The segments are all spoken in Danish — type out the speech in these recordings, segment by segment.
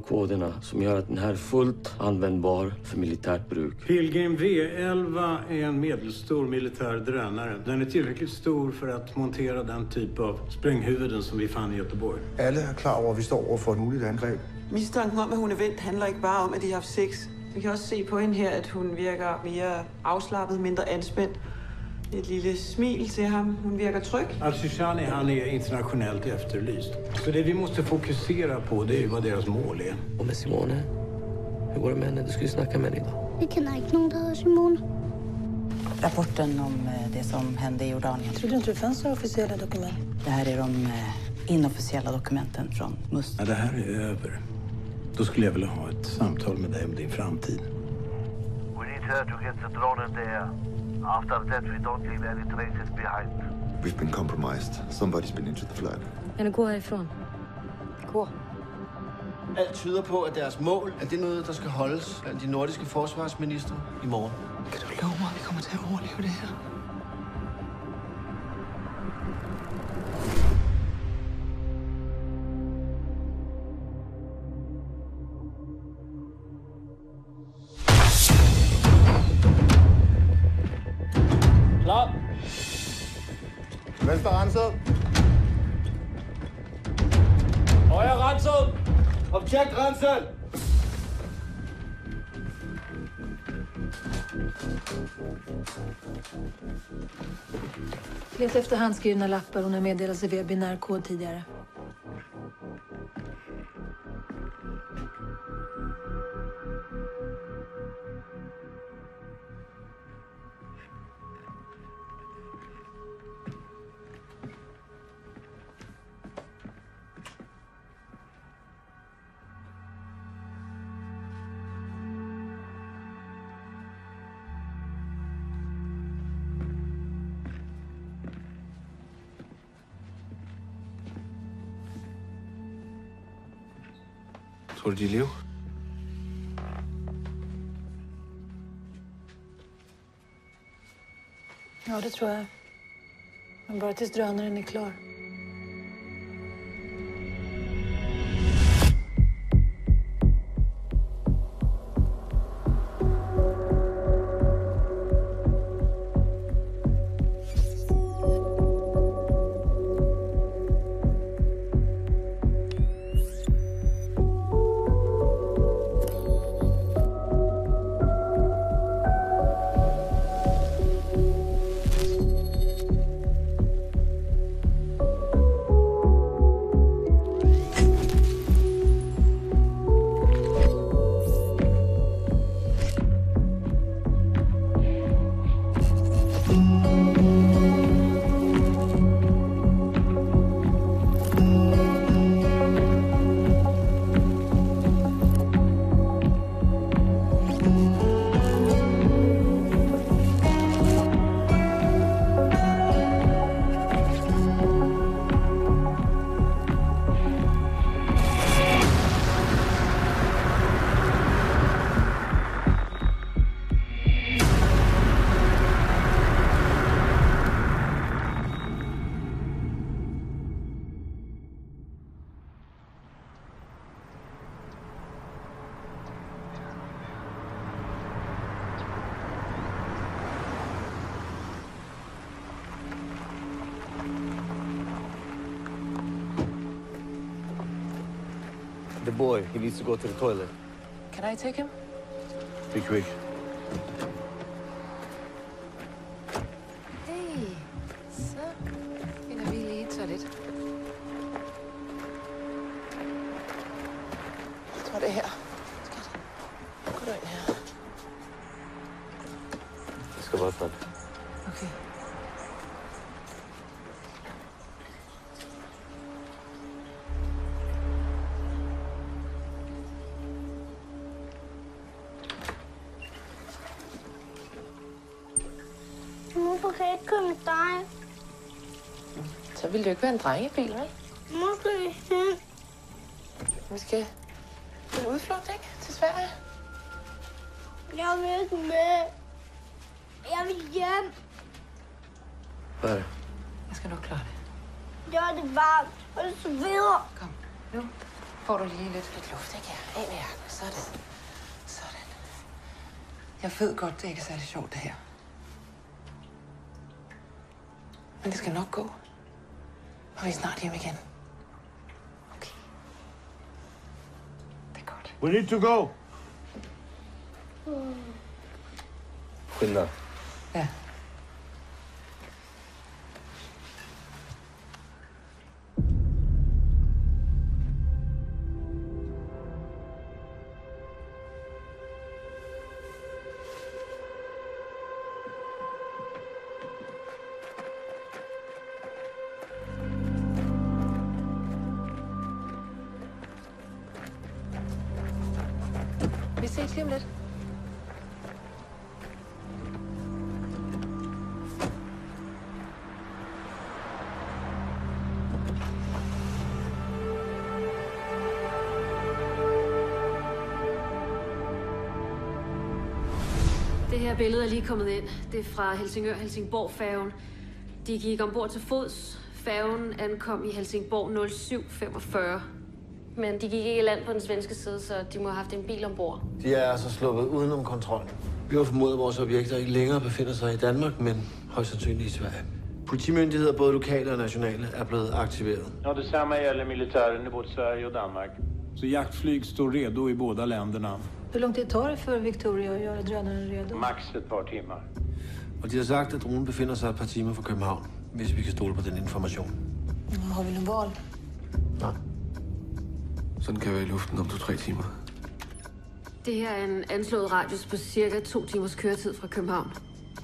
koderna som gör att den här är fullt användbar för militärt bruk. Pilgrim V11 är en medelstor militär drönare. Den är tillräckligt stor för att montera den typ av spränghuvuden som vi fann i Göteborg. Alle er klar over, at vi står over for et muligt angreb. Mistanken om, at hun er vendt, handler ikke bare om, at de har haft sex. Vi kan også se på hende her, at hun virker mere afslappet, mindre anspændt. Et lille smil til ham. Hun virker tryg. Al-Shishani, han är internationellt efterlyst. Så det vi måste fokusera på, det är vad deras mål är. Och med Simone, hur går det med henne? Du ska ju snacka med henne idag. Vi känner inte någon där, Simone. Rapporten om det som hände i Jordanien. Tror du inte det fanns några officiella dokument? Det här är de inofficiella dokumenten från Must. När det här är över, då skulle jag vilja ha ett samtal med dig om din framtid. We need her to get the drone in the air. After that, we don't leave any traces behind. We've been compromised. Somebody's been into the flight. Kan du gå härifrån? Gå. Alt tyder på, at deres mål er det noget, der skal holdes blandt de nordiske forsvarsministre i morgen. Kan du love mig, at vi kommer til at overleve det her? Klar. Venstre renset. Højre renset. Objekt renset. Leta efter handskrivna lappar. Hon har meddelat sig via binär kod tidigare. Tror du, de lever? Ja, det tror jag. Men bara tills drönaren är klar. The boy, he needs to go to the toilet. Can I take him? Be quick. Hej! Så finder vi lige et toilet. Jeg tror, det er her. Gå du ind her. Det ska vara snabbt. Okay. Hvorfor kan jeg ikke køre med dig? Så ville det jo ikke være en drengebil, vel? Hvor skal vi hen? Vi skal på en udflugt, ikke? Til Sverige. Jeg vil ikke med. Jeg vil hjem. Hvad er det? Jeg skal nok klare det. Det er det varmt, og det er så videre. Kom, nu. Får du lige lidt luft, ikke? Ja, af med hjernen. Sådan. Sådan. Jeg ved godt, det ikke er særlig sjovt, det her. Men det skal nok gå. Og vi er snart hjem igen. Okay. Det er godt. We need to go. Skynda. Ja. Vi ses lige om lidt. Det her billede er lige kommet ind. Det er fra Helsingør-Helsingborg-færgen. De gik ombord til fods. Færgen ankom i Helsingborg 07:45. Men de gik ikke i land på den svenske side, så de må have haft en bil ombord. De er altså sluppet udenom kontrol. Vi har formodet, at vores objekter ikke længere befinder sig i Danmark, men højst sandsynligt i Sverige. Politimyndigheder, både lokale og nationale, er blevet aktiveret. Ja, detsamma gäller militären i både Sverige och Danmark. Så jaktflyg står redo i båda länderna. Hur lång tid tar det för Victoria att göra drönaren redo? Max ett par timmar. Og de har sagt, at dronen befinder sig et par timer fra København, hvis vi kan stole på den information. Har vi någon val? Nej. Sådan kan jeg være i luften om 2-3 timer. Det her er en anslået radius på cirka 2 timers køretid fra København.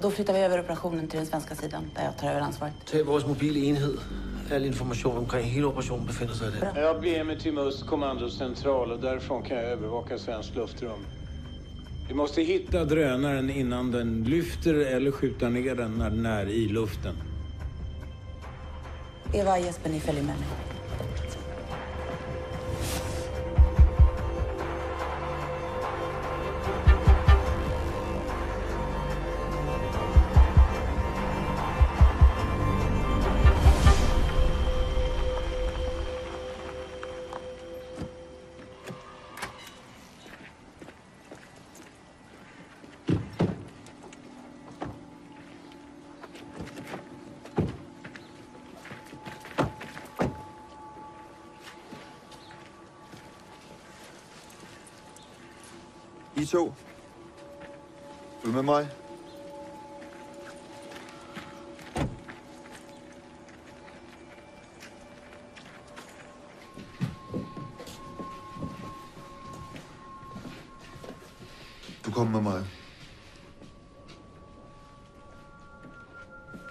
Då flyttar vi över operationen till den svenska sidan, där jag tar över ansvaret. Tag vores mobile enhed. Al information omkring hele operationen befinder sig der. Jag beger mig till Must kommandocentral och därifrån kan jag övervaka svensk luftrum. Vi måste hitta drönaren innan den lyfter eller skjuta ner den när den är i luften. Eva och Jesper, ni följer med mig. I to. Følg med mig. Du kommer med mig.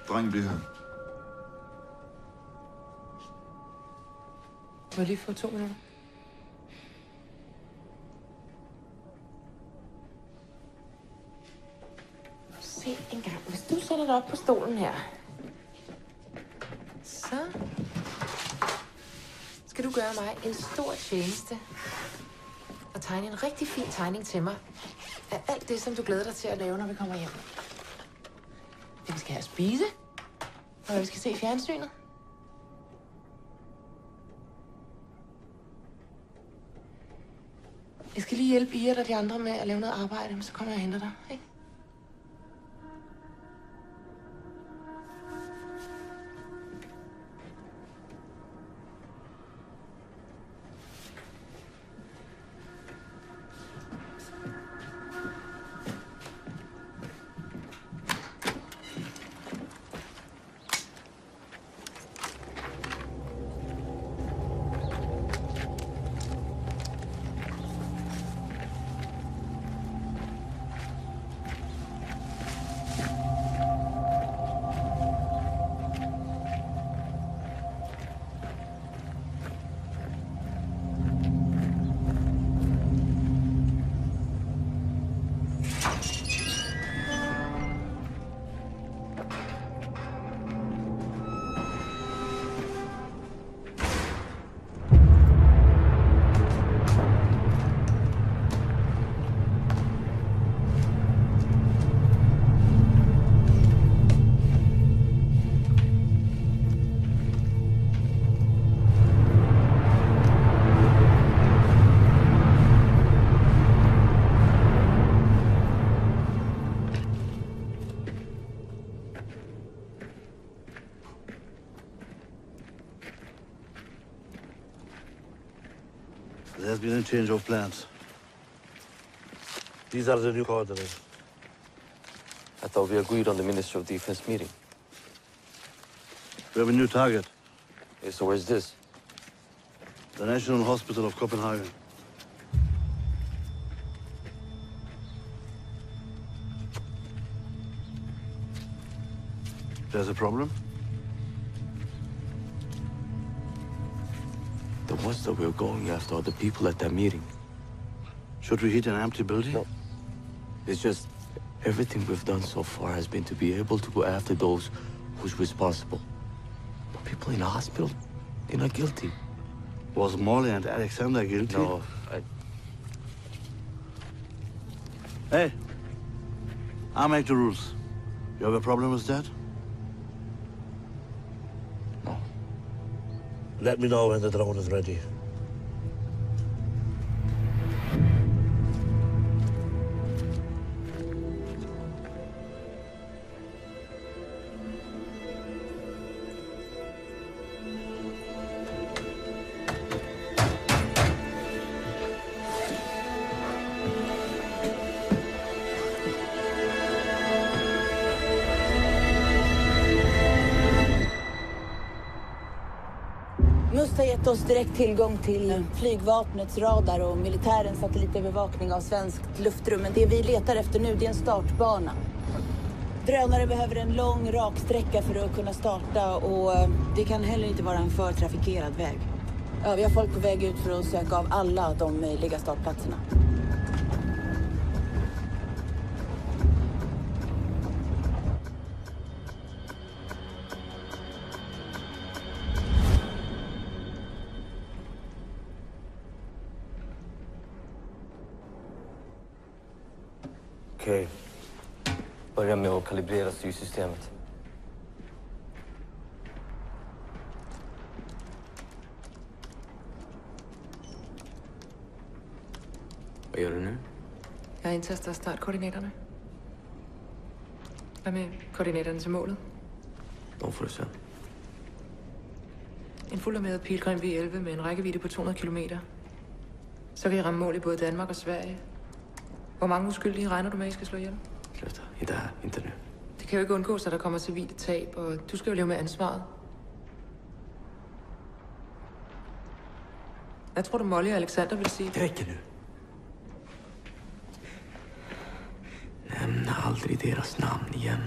Drengen bliver her. Må jeg lige få 2 minutter? Se en gang. Hvis du sætter dig op på stolen her, så skal du gøre mig en stor tjeneste og tegne en rigtig fin tegning til mig af alt det, som du glæder dig til at lave, når vi kommer hjem. Vi skal have at spise, og vi skal se fjernsynet. Jeg skal lige hjælpe Ira og de andre med at lave noget arbejde, men så kommer jeg og henter dig, ikke? There has been a change of plans. These are the new coordinates. I thought we agreed on the Minister of Defense meeting. We have a new target. Okay, so where's this? The National Hospital of Copenhagen. There's a problem? The ones that we were going after are the people at that meeting. Should we hit an empty building? No. It's just everything we've done so far has been to be able to go after those who's responsible. But people in the hospital, they're not guilty. Was Molly and Alexander guilty? No, Hey, I make the rules. You have a problem with that? No. Let me know when the drone is ready. Must har gett oss direkt tillgång till flygvapnets radar och militärens satellitövervakning av svenskt luftrum. Men det vi letar efter nu, det är en startbana. Drönare behöver en lång raksträcka för att kunna starta och det kan heller inte vara en förtrafikerad väg. Ja, vi har folk på väg ut för att söka av alla de möjliga startplatserna. Okej. Börja med att kalibrera styrsystemet. Vad gör du nu? Jeg indtaster startkoordinaterne. Hvad med koordinaterne til målet? De får du sen. En fuldarmeret pilgrim V11 med en rækkevidde på 200 kilometer. Så kan I ramme mål i både Danmark og Sverige. Hvor mange uskyldige regner du med, I skal slå ihjel? Sluta, inte här, inte nu. Det kan jo ikke undgås, at der kommer civile tab, og du skal jo leve med ansvaret. Hvad tror du, Molly og Alexander vil sige? Det räcker nu. Nämna aldrig deras namn igen.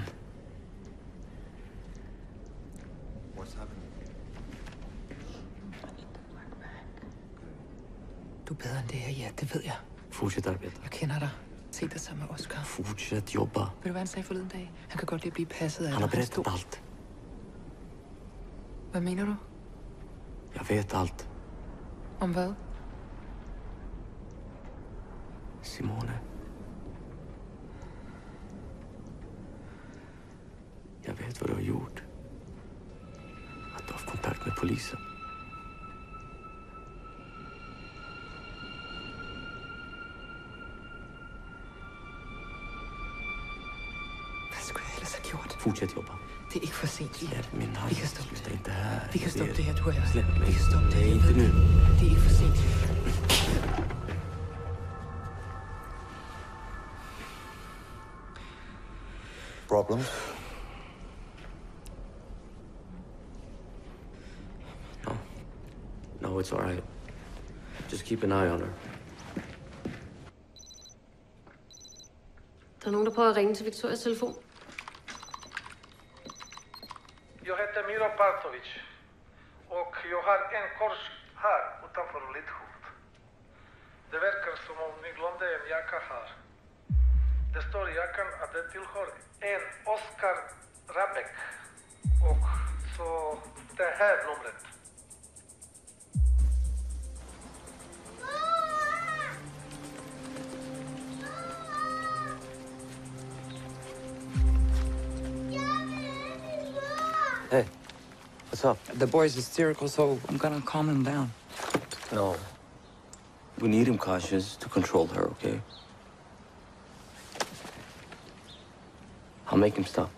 Du er bedre end det her, ja, det ved jeg. Fortsätt arbeta. Jeg kender dig. Se dig sammen med Oscar. Fortsätt jobba. Ved du, hvad han sagde forleden dag? Han kan godt lide at blive passet af. Han har berättat allt. Hvad mener du? Jag vet allt. Om hvad? Simone. Jag vet vad du har gjort. Att du har haft kontakt med polisen. Hvad skulle jeg ellers have gjort? Fortsätt jobba. Det er ikke for sent. Släpp min hand. Vi kan stoppe Sluta inte här. Vi kan stoppe det her, du og jeg. Släpp mig. Vi kan stoppe det. Nej, inte nu. Det er ikke for sent. Problems? No, it's all right. Just keep an eye on her. Der er nogen, der prøver at ringe til Victorias telefon. Jag heter Miro Partovic och jag har en kors här utanför Lidhult. Det verkar som om ni glömde en jacka här. Det står i jackan att det tillhör en Oscar Rabeck. Och så det här numret. Hey, what's up? The boy's hysterical, so I'm gonna calm him down. No. We need him cautious to control her, okay? I'll make him stop.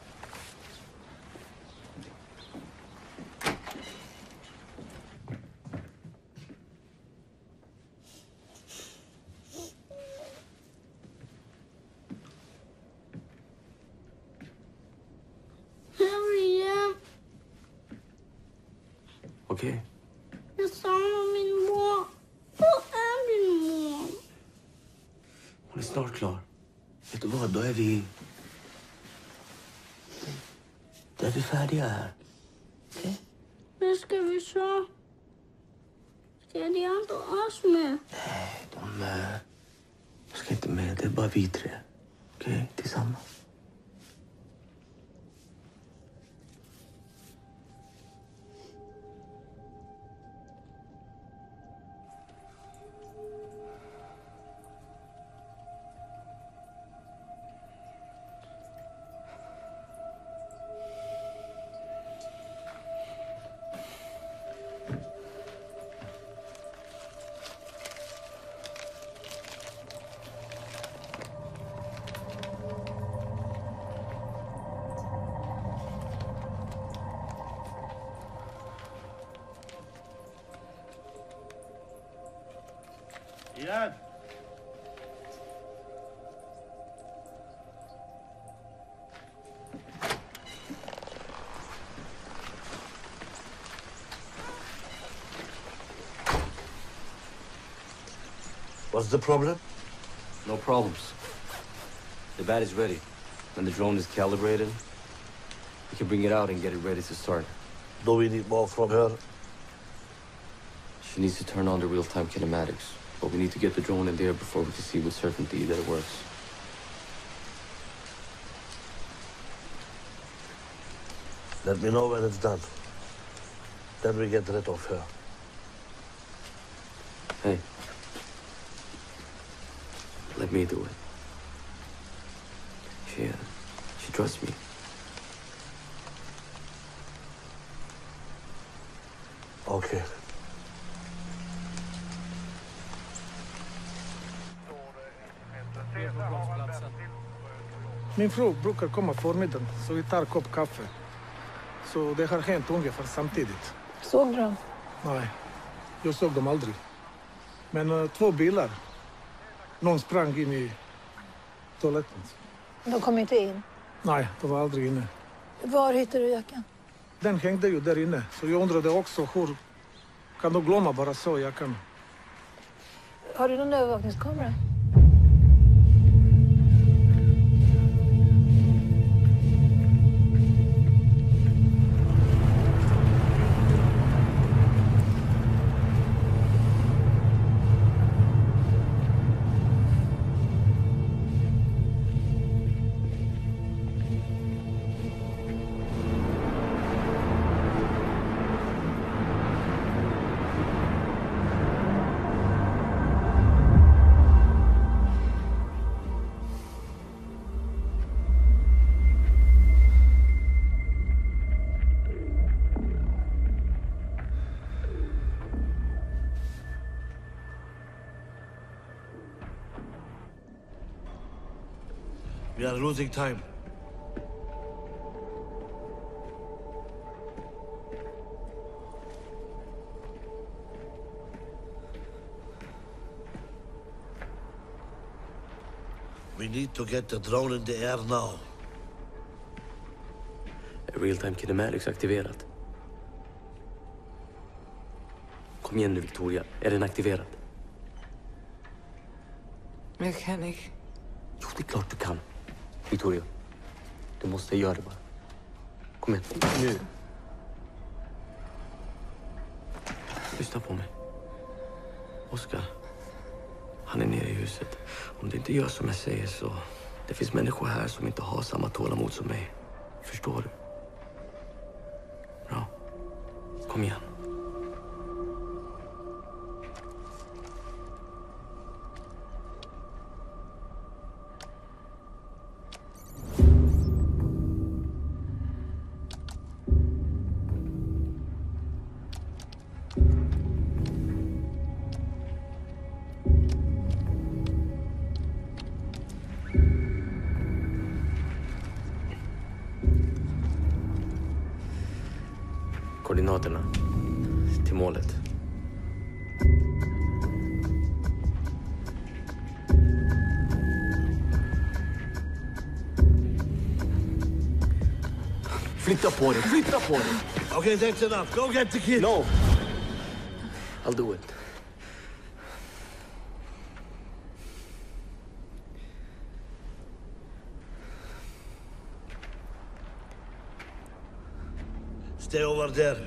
Okej? Jag saknar min mor. Var är din mor? Hon är snart klar. Vet du vad? Då är vi färdiga här. Okej? Vad ska vi så? Ska de andra oss med? Nej, de ska inte med. Det är bara vi tre. Okej? Tillsammans. Ian! What's the problem? No problems. The bat is ready. When the drone is calibrated, we can bring it out and get it ready to start. Do we need more from her? She needs to turn on the real-time kinematics. But we need to get the drone in there before we can see with certainty that it works. Let me know when it's done. Then we get rid of her. Hey. Let me do it. She trusts me. Okay. Min fru brukar komma förmiddagen, så vi tar en kopp kaffe. Så det har hänt ungefär samtidigt. Såg du dem? Nej, jag såg dem aldrig. Men 2 bilar. Någon sprang in i toaletten. De kom inte in. Nej, de var aldrig inne. Var hittade du jackan? Den hängde ju där inne, så jag undrade också hur kan de glömma bara så jackan? Har du någon övervakningskamera? We are losing time. We need to get the drone in the air now. Real-time kinematics aktiverat. Kom igen nu, Victoria. Är den aktiverad? Men jag kan inte. Jo, det är klart du kan. Victoria, du måste göra det bara. Kom igen, nu. Lyssna på mig. Oskar, han är nere i huset. Om det inte gör som jag säger så... Det finns människor här som inte har samma tålamod som mig. Förstår du? Bra. Kom igen. Koordinaterna till målet. Flytta på dig, flytta på dig! Okay, that's enough. Go get the kid. No! I'll do it. Stay over there.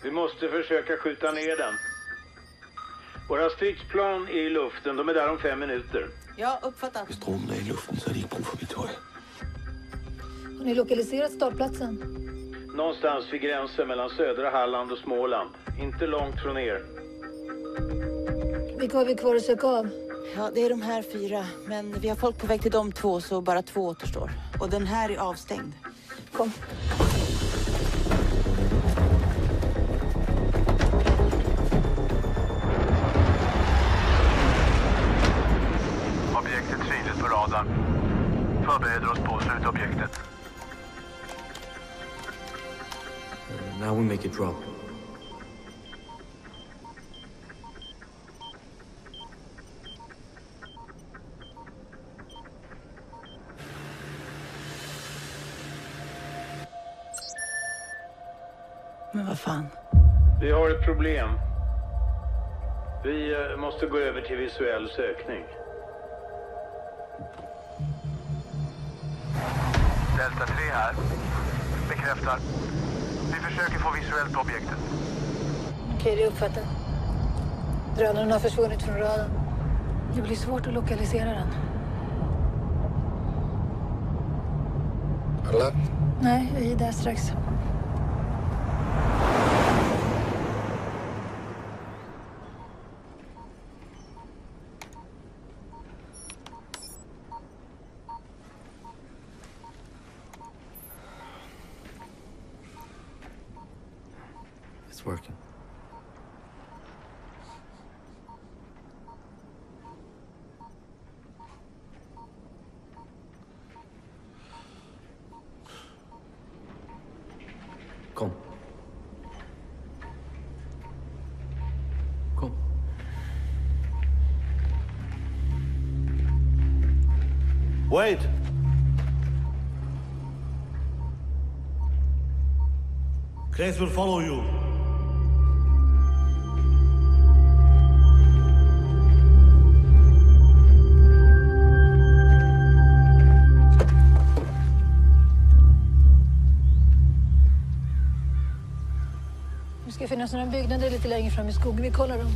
Vi måste försöka skjuta ner den. Våra stridsplan är i luften. De är där om 5 minuter. Ja, uppfattat. Hvis dronen er i luften, så er det ikke brug for Victoria. Har ni lokaliserat startplatsen? Någonstans vid gränsen mellan södra Halland och Småland. Inte långt från er. Vilka har vi kvar att söka av? Ja, det är de här 4. Men vi har folk på väg till de 2, så bara 2 återstår. Och den här är avstängd. Kom. Objektet synligt på radarn. Förbereder oss på slutobjektet. Now we make it drop. Men vad fan? Vi har ett problem. Vi måste gå över till visuell sökning. Delta 3 här. Bekräftar. Vi försöker få visuellt på objektet. Okej, det är uppfattat. Drönaren har försvunnit från radarn. Det blir svårt att lokalisera den. Alla? Nej, vi är där strax. It's working. Kom. Kom. Wait. Grace will follow you. Det ska finnas några byggnader lite längre fram i skogen. Vi kollar dem.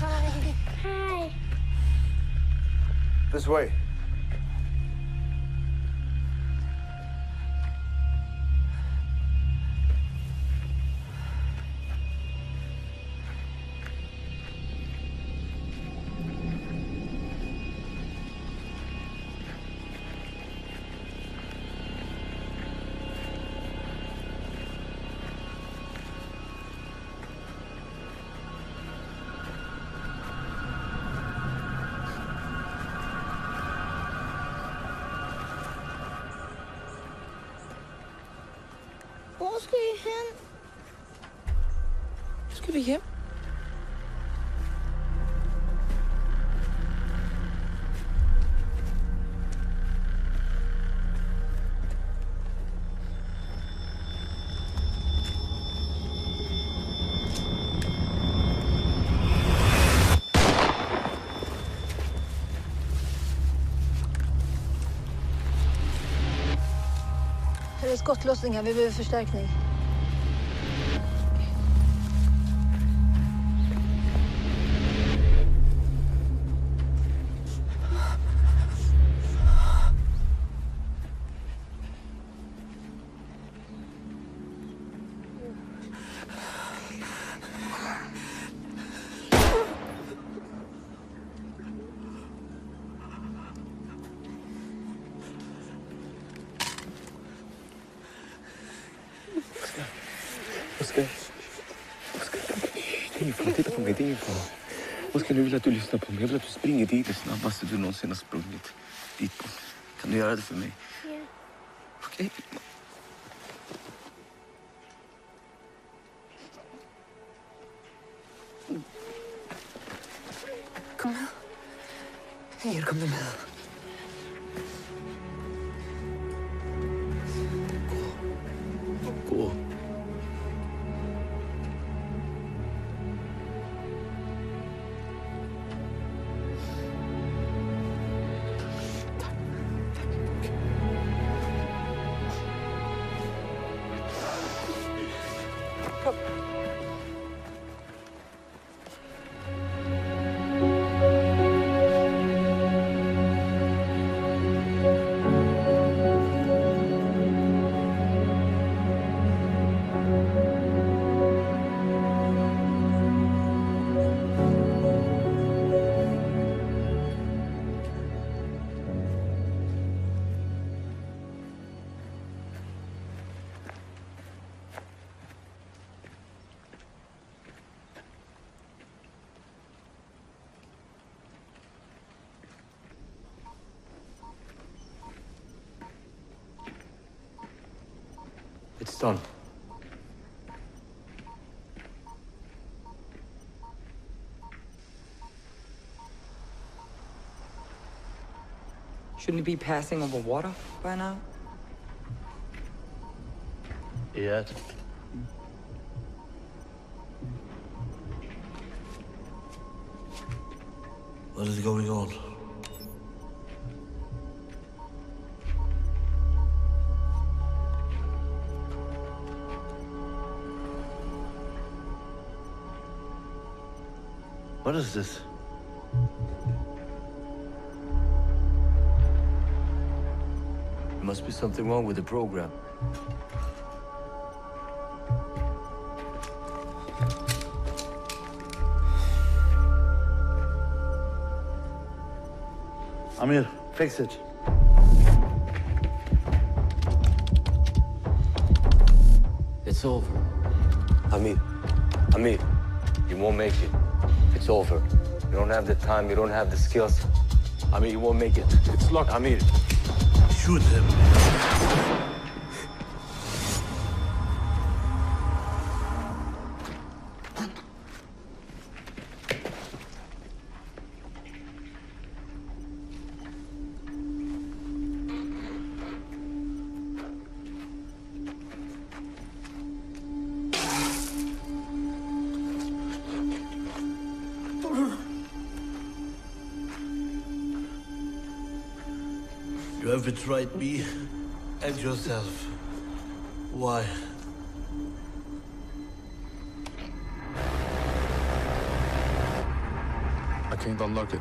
Hi. Hi. This way. Hvor skal I hen? Nu skal vi hjem. Här är skottlossningar. Vi behöver förstärkning. Oskar, det är ingen fara. Titta på mig, det är ingen fara. Oskar, nu vill jag att du lyssnar på mig. Jag vill att du springer dit det snabbaste du någonsin har sprungit. Dit på. Kan du göra det för mig? Ja. Okej. Kom med. Inger, kom nu med. Gå. It's done. Shouldn't he be passing over water by now? Yeah. What is going on? What is this? There must be something wrong with the program. Amir, fix it. It's over. Amir, you won't make it. It's over. You don't have the time, you don't have the skills. Amir, you won't make it. It's locked. Amir. Shoot him. You have betrayed me and yourself. Why? I can't unlock it.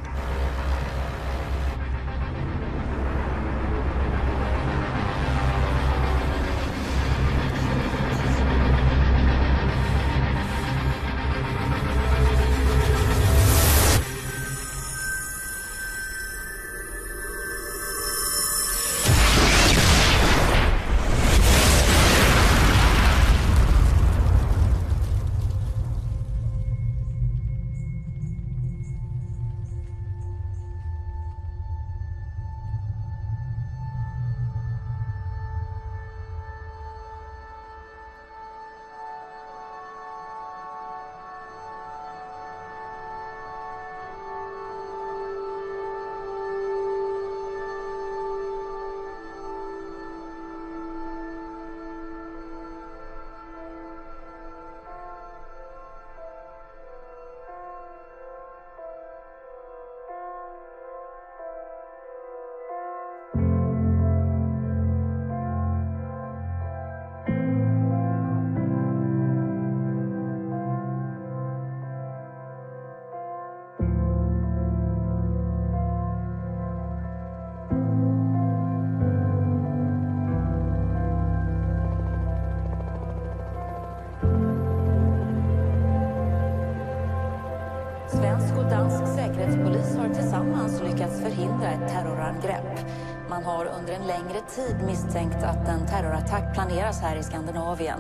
Svensk och dansk säkerhetspolis har tillsammans lyckats förhindra ett terrorangrepp. Man har under en längre tid misstänkt att en terrorattack planeras här i Skandinavien.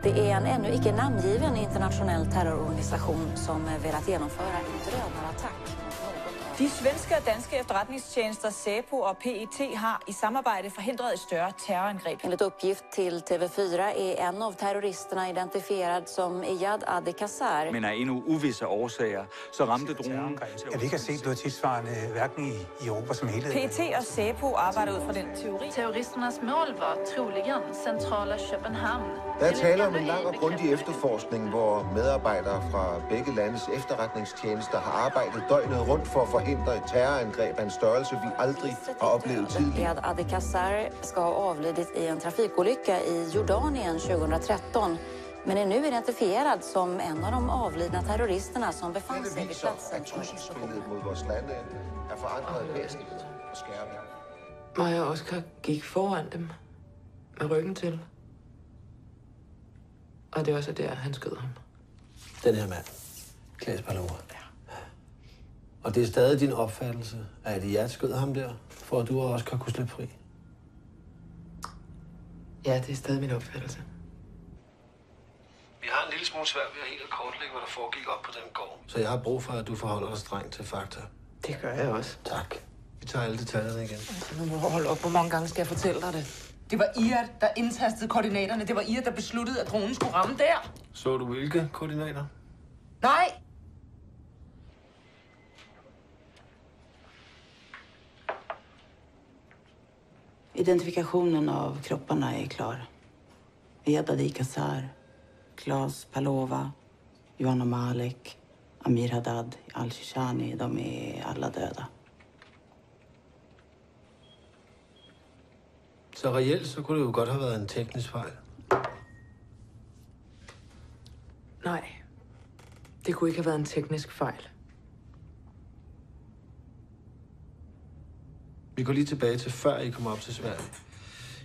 Det är en ännu icke namngiven internationell terrororganisation som velat genomföra en drönarattack. De svenske og danske efterretningstjenester SÄPO og PET har i samarbejde forhindret et større terrorangreb. Enligt uppgift till TV4 är en av terroristerna identifierad som Iyad Adekazar. Men af endnu uvisse årsager, så ramte dronen... At vi ikke har set noget tilsvarende hverken i Europa som helhed. PET og SÄPO arbejder ud fra den teori. Terroristernas mål var troligen centrala København. Der er tale om en lang og grundig efterforskning, hvor medarbejdere fra begge landes efterretningstjenester har arbejdet døgnet rundt for at forhindre et terrorangreb af en størrelse, vi aldrig har oplevet tidligere. Iyad Adekazar ska ha avlidit i en trafikolycka i Jordanien 2013, men är nu identifierad som en av de avlidna terroristerna som befann sig vid platsen. Trusselsbilledet mod vores lande er forandret væsentligt og skærpet. Mig og Oscar gik foran dem med ryggen til. Og det var så der, han skød ham. Den her mand, Claes Palova. Ja. Og det er stadig din opfattelse, at Iyad skød ham der, for at du og Oscar kunne slippe fri? Ja, det er stadig min opfattelse. Vi har en lille smule svært ved at helt at kortlægge, hvad der foregik op på den gård. Så jeg har brug for, at du forholder dig strengt til fakta. Det gør jeg også. Tak. Vi tager alle detaljerne igen. Nu må du holde op. Hvor mange gange skal jeg fortælle dig det? Det var Iyad, der indtastede koordinaterne. Det var Iyad, der besluttede, at dronen skulle ramme der. Så du hvilke koordinater? Nej! Identifikationen av kropparna är klar. Iyad Adekazar, Claes Palova, Johanna Malek, Amir Haddad, Al-Shishani, de är alla döda. Så reelt, så kunne det jo godt have været en teknisk fejl. Nej. Det kunne ikke have været en teknisk fejl. Vi går lige tilbage til før I kom op til Sverige.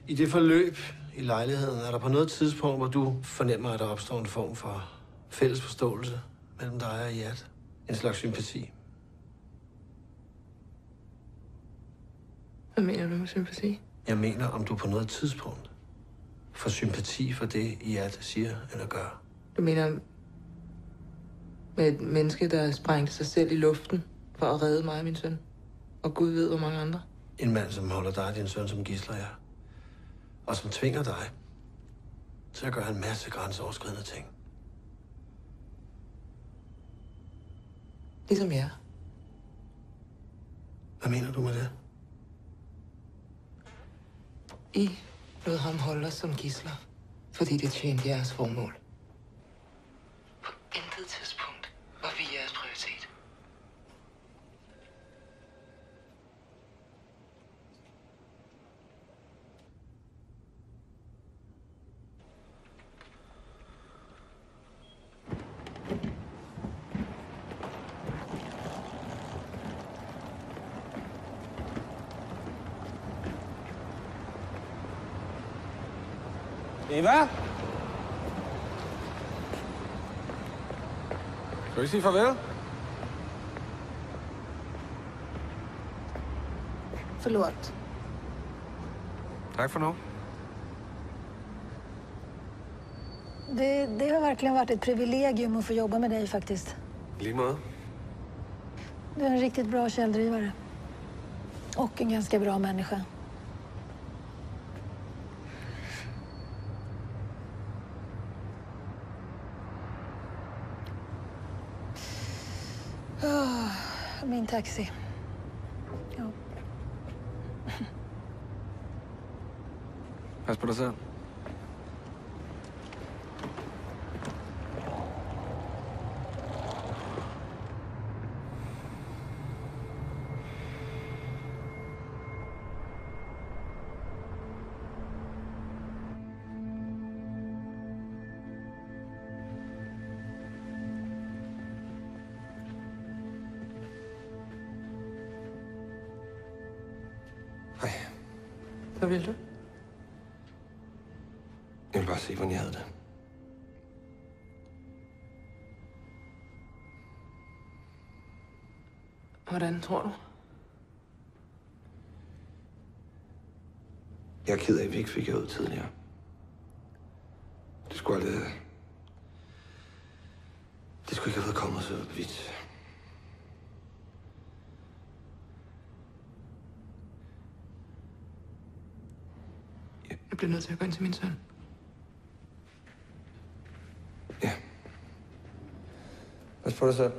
I det forløb i lejligheden, er der på noget tidspunkt, hvor du fornemmer, at der opstår en form for fælles forståelse mellem dig og Iyad? En slags sympati? Hvad mener du med sympati? Jeg mener, om du på noget tidspunkt får sympati for det, Iyad siger eller gør. Du mener med et menneske, der sprængte sig selv i luften for at redde mig og min søn? Og Gud ved, hvor mange andre? En mand, som holder dig og din søn som gidsler, ja. Og som tvinger dig til at gøre en masse grænseoverskridende ting. Ligesom jeg. Hvad mener du med det? I lod ham holde os som gidsler, fordi det tjente jeres formål. På intet tidspunkt var vi jeres prioritet. Eva? Skal vi sige farvel? Förlåt. Tak for nu. Det har verkligen varit ett privilegium att få jobba med dig faktiskt. Lige måde. Du är en riktigt bra källdrivare. Och en ganska bra människa. Min taxi. Ja. Pas på dig selv. Hvad vil du? Jeg vil bare se, hvordan jeg havde det. Hvordan tror du? Jeg er ked af, at vi ikke fik jer ud tidligere. Det skulle aldrig... Det skulle ikke have været kommet så vidt. Jeg bliver nødt til at gå ind til min søn. Pas på dig selv.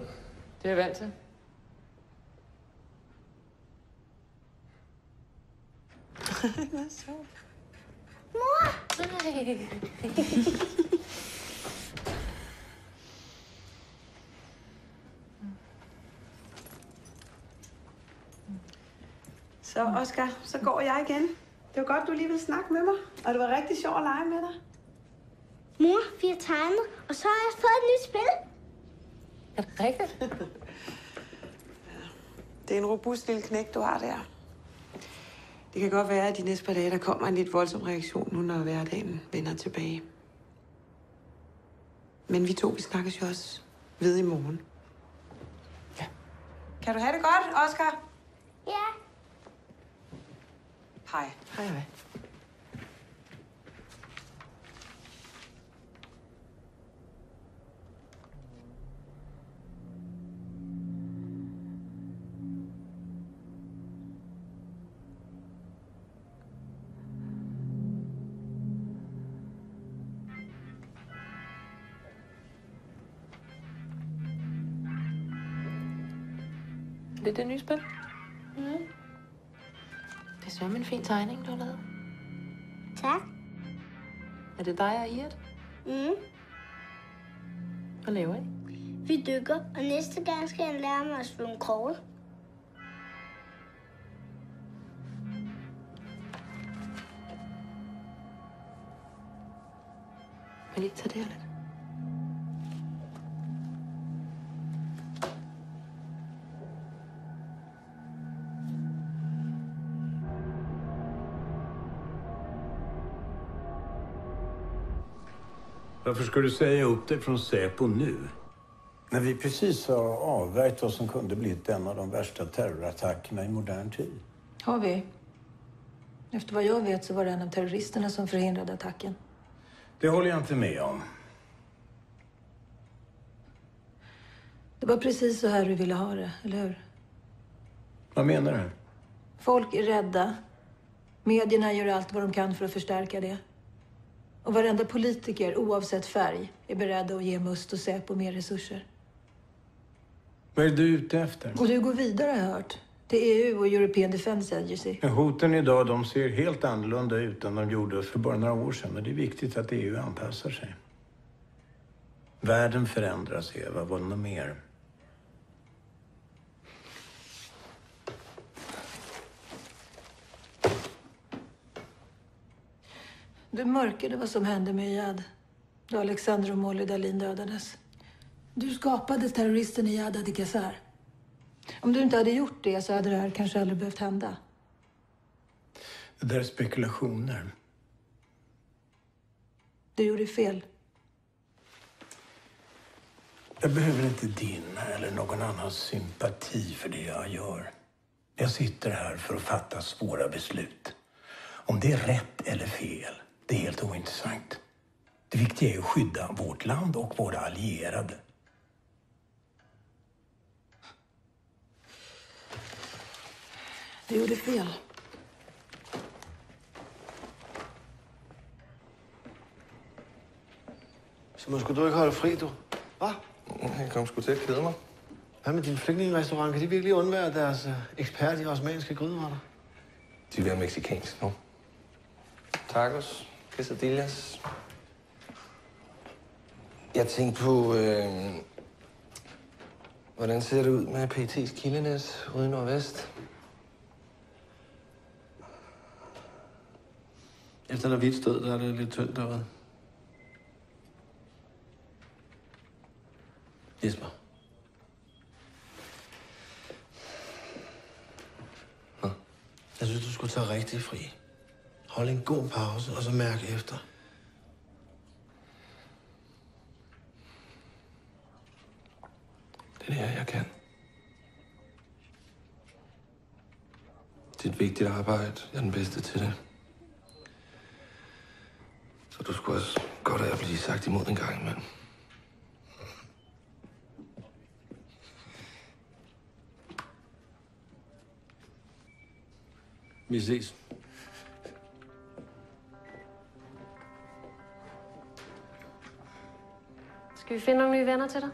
Det er jeg vant til. Hvad så? Mor! Så Oscar, så går jeg igen. Det var godt, du lige ville snakke med mig. Og det var rigtig sjovt at lege med dig. Mor, vi har tegnet, og så har jeg fået et nyt spil. Er det rigtigt? Det er en robust lille knæk, du har der. Det kan godt være, at de næste par dage, der kommer en lidt voldsom reaktion nu, når hverdagen vender tilbage. Men vi to, vi snakkes jo også ved i morgen. Ja. Kan du have det godt, Oscar? Ja. Hej. Hej, hej. Det er det nye spil? Mm. Det er sørme en fin tegning, du har lavet. Tak. Er det dig og Iret? Mm. Hvad laver I? Vi dykker, og næste gang skal jeg lære mig at slå en krogle. Vil I ikke tage det her lidt? Varför ska du säga upp dig från Säpo nu? När vi precis har avvärjt vad som kunde blivit en av de värsta terrorattackerna i modern tid. Har vi? Efter vad jag vet så var det en av terroristerna som förhindrade attacken. Det håller jag inte med om. Det var precis så här du ville ha det, eller hur? Vad menar du? Folk är rädda. Medierna gör allt vad de kan för att förstärka det. Och varenda politiker, oavsett färg, är beredda att ge Must och Säpo mer resurser. Vad är du ute efter? Och du går vidare, har jag hört. Till EU och European Defence Agency. Hoten idag, de ser helt annorlunda ut än de gjorde för bara några år sedan. Och det är viktigt att EU anpassar sig. Världen förändras, Eva. Vad något mer? Du mörkade vad som hände med Iyad då Alexander och Molly Dahlin dödades. Du skapade terroristen Iyad Adikazar. Om du inte hade gjort det så hade det här kanske aldrig behövt hända. Det där är spekulationer. Du gjorde fel. Jag behöver inte din eller någon annans sympati för det jag gör. Jag sitter här för att fatta svåra beslut. Om det är rätt eller fel, det är helt ointressant. Det viktiga är att skydda vårt land och våra allierade. Du gjorde fel. Så man skulle du ikke holde fri, du? Hvad? Jeg kom sgu til at kede mig. Hvad med din flygtningerestaurant? Kan de virkelig undvære deres ekspert i osmanske gryderetter? De vil være mexikansk nu. Tacos, quesadillas. Jeg tænkte på, hvordan ser det ud med PET's kildenet ude i Nordvest? Efter Navids død, der er det lidt tyndt derude. Jesper. Hvad? Jeg synes, du skulle tage rigtig fri. Hold en god pause, og så mærke efter. Det er det, jeg kan. Det er et vigtigt arbejde. Jeg er den bedste til det. Så du skulle også godt af at blive sagt imod en gang, mand. Vi ses. Skal vi finde nogle nye venner til dig?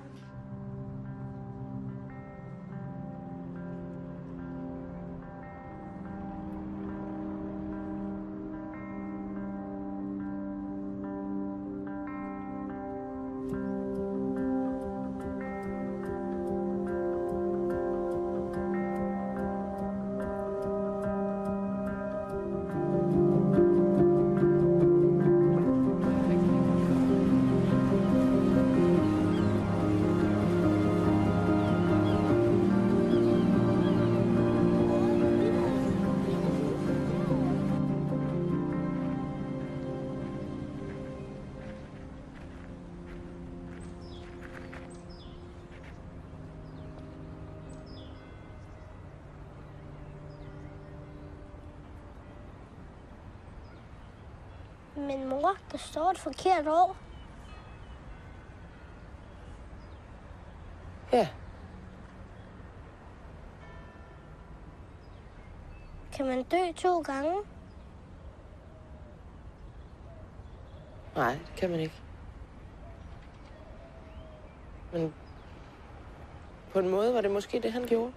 Men mor, der står et forkert år. Ja. Kan man dø 2 gange? Nej, det kan man ikke. Men på en måde var det måske det, han gjorde.